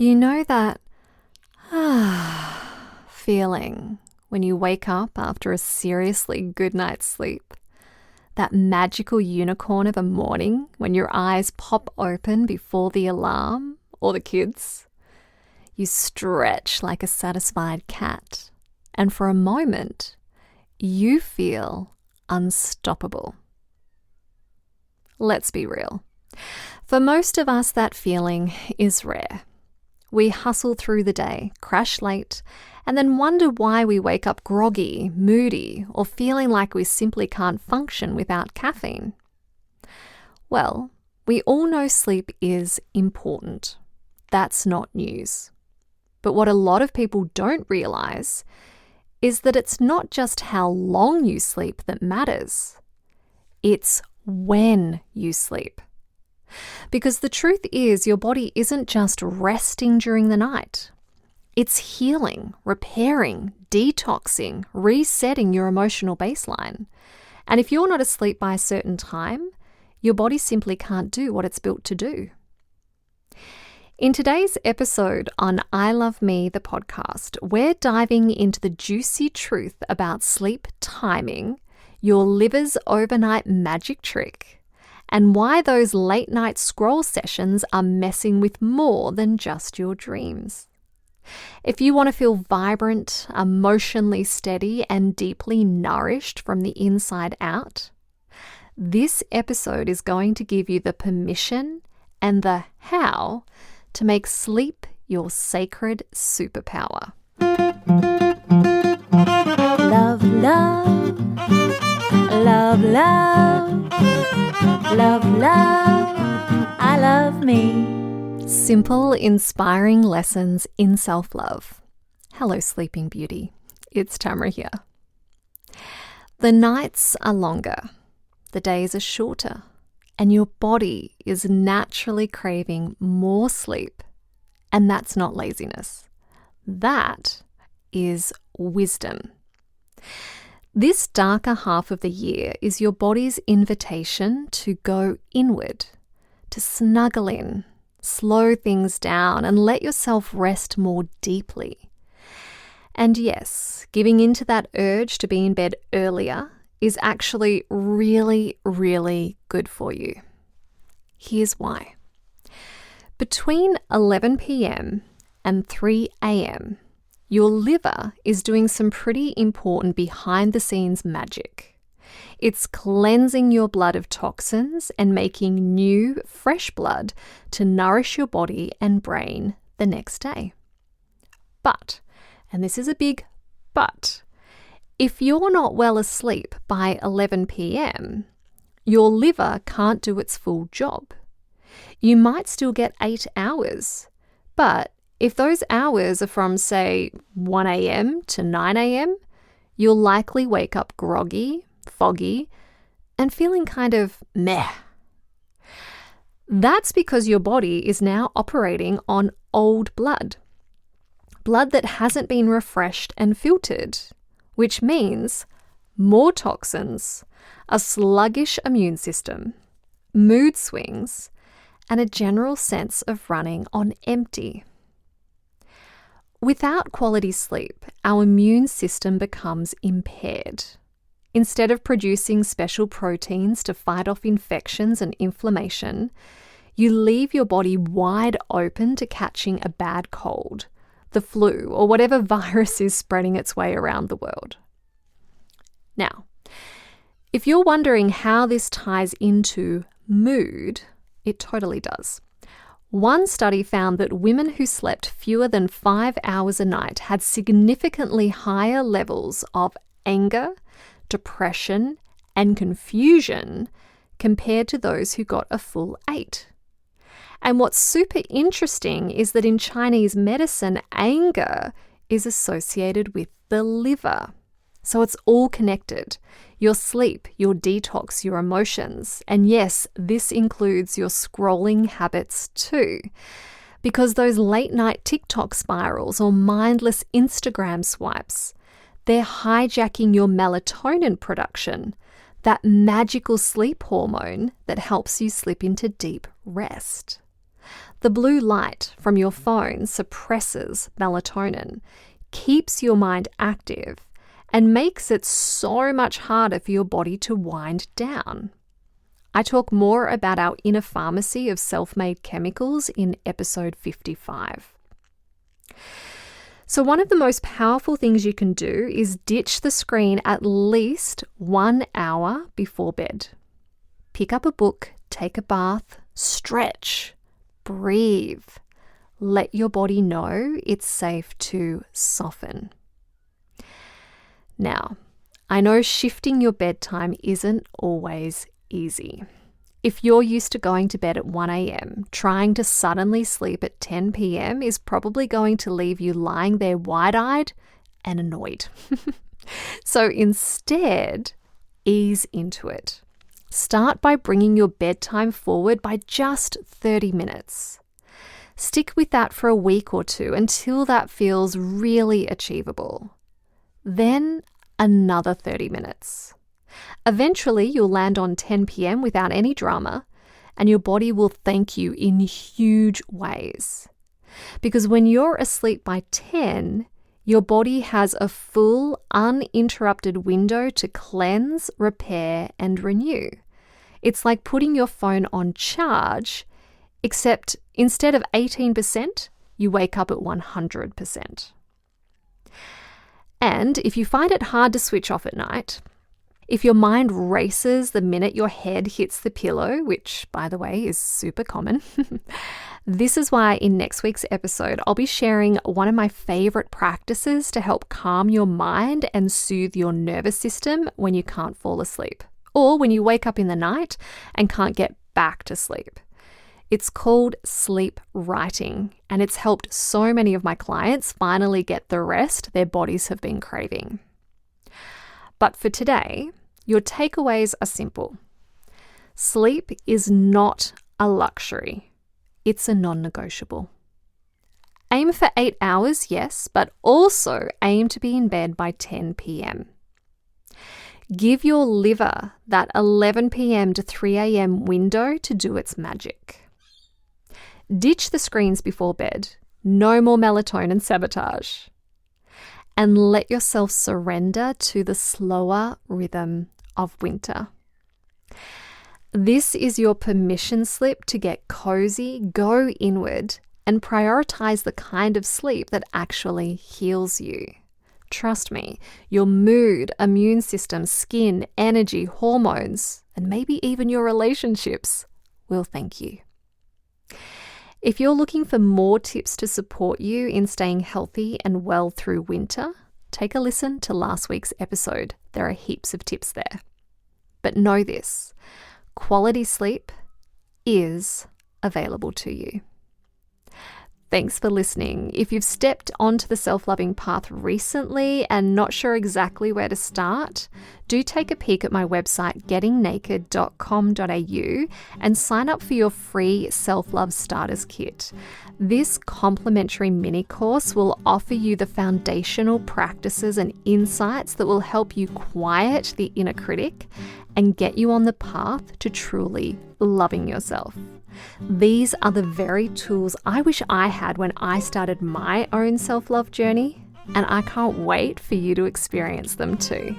You know that feeling when you wake up after a seriously good night's sleep? That magical unicorn of a morning when your eyes pop open before the alarm or the kids? You stretch like a satisfied cat, and for a moment, you feel unstoppable. Let's be real. For most of us, that feeling is rare. We hustle through the day, crash late, and then wonder why we wake up groggy, moody, or feeling like we simply can't function without caffeine. Well, we all know sleep is important. That's not news. But what a lot of people don't realize is that it's not just how long you sleep that matters. It's when you sleep. Because the truth is, your body isn't just resting during the night. It's healing, repairing, detoxing, resetting your emotional baseline. And if you're not asleep by a certain time, your body simply can't do what it's built to do. In today's episode on I Love Me, the podcast, we're diving into the juicy truth about sleep timing, your liver's overnight magic trick, and why those late night scroll sessions are messing with more than just your dreams. If you want to feel vibrant, emotionally steady, and deeply nourished from the inside out, this episode is going to give you the permission and the how to make sleep your sacred superpower. Love, love, love, love, love, love, I love me. Simple, inspiring lessons in self-love. Hello, sleeping beauty. It's Tamara here. The nights are longer, the days are shorter, and your body is naturally craving more sleep. And that's not laziness. That is wisdom. This darker half of the year is your body's invitation to go inward, to snuggle in, slow things down, and let yourself rest more deeply. And yes, giving into that urge to be in bed earlier is actually really, really good for you. Here's why. Between 11 p.m. and 3 a.m., your liver is doing some pretty important behind-the-scenes magic. It's cleansing your blood of toxins and making new, fresh blood to nourish your body and brain the next day. But, and this is a big but, if you're not well asleep by 11 p.m., your liver can't do its full job. You might still get 8 hours, but if those hours are from, say, 1 a.m. to 9 a.m., you'll likely wake up groggy, foggy, and feeling kind of meh. That's because your body is now operating on old blood that hasn't been refreshed and filtered, which means more toxins, a sluggish immune system, mood swings, and a general sense of running on empty. Without quality sleep, our immune system becomes impaired. Instead of producing special proteins to fight off infections and inflammation, you leave your body wide open to catching a bad cold, the flu, or whatever virus is spreading its way around the world. Now, if you're wondering how this ties into mood, it totally does. One study found that women who slept fewer than 5 hours a night had significantly higher levels of anger, depression, and confusion compared to those who got a full 8. And what's super interesting is that in Chinese medicine, anger is associated with the liver. So it's all connected. Your sleep, your detox, your emotions. And yes, this includes your scrolling habits too. Because those late night TikTok spirals or mindless Instagram swipes, they're hijacking your melatonin production, that magical sleep hormone that helps you slip into deep rest. The blue light from your phone suppresses melatonin, keeps your mind active, and makes it so much harder for your body to wind down. I talk more about our inner pharmacy of self-made chemicals in episode 55. So one of the most powerful things you can do is ditch the screen at least 1 hour before bed. Pick up a book, take a bath, stretch, breathe. Let your body know it's safe to soften. Now, I know shifting your bedtime isn't always easy. If you're used to going to bed at 1 a.m., trying to suddenly sleep at 10 p.m. is probably going to leave you lying there wide-eyed and annoyed. So instead, ease into it. Start by bringing your bedtime forward by just 30 minutes. Stick with that for a week or two until that feels really achievable. Then another 30 minutes. Eventually, you'll land on 10 p.m. without any drama, and your body will thank you in huge ways. Because when you're asleep by 10, your body has a full, uninterrupted window to cleanse, repair, and renew. It's like putting your phone on charge, except instead of 18%, you wake up at 100%. And if you find it hard to switch off at night, if your mind races the minute your head hits the pillow, which, by the way, is super common, this is why in next week's episode, I'll be sharing one of my favorite practices to help calm your mind and soothe your nervous system when you can't fall asleep, or when you wake up in the night and can't get back to sleep. It's called sleep writing, and it's helped so many of my clients finally get the rest their bodies have been craving. But for today, your takeaways are simple. Sleep is not a luxury. It's a non-negotiable. Aim for 8 hours, yes, but also aim to be in bed by 10 p.m. Give your liver that 11 p.m. to 3 a.m. window to do its magic. Ditch the screens before bed. No more melatonin sabotage. And let yourself surrender to the slower rhythm of winter. This is your permission slip to get cozy, go inward, and prioritize the kind of sleep that actually heals you. Trust me, your mood, immune system, skin, energy, hormones, and maybe even your relationships will thank you. If you're looking for more tips to support you in staying healthy and well through winter, take a listen to last week's episode. There are heaps of tips there. But know this, quality sleep is available to you. Thanks for listening. If you've stepped onto the self-loving path recently and not sure exactly where to start, do take a peek at my website gettingnaked.com.au and sign up for your free self-love starters kit. This complimentary mini course will offer you the foundational practices and insights that will help you quiet the inner critic and get you on the path to truly loving yourself. These are the very tools I wish I had when I started my own self-love journey, and I can't wait for you to experience them too.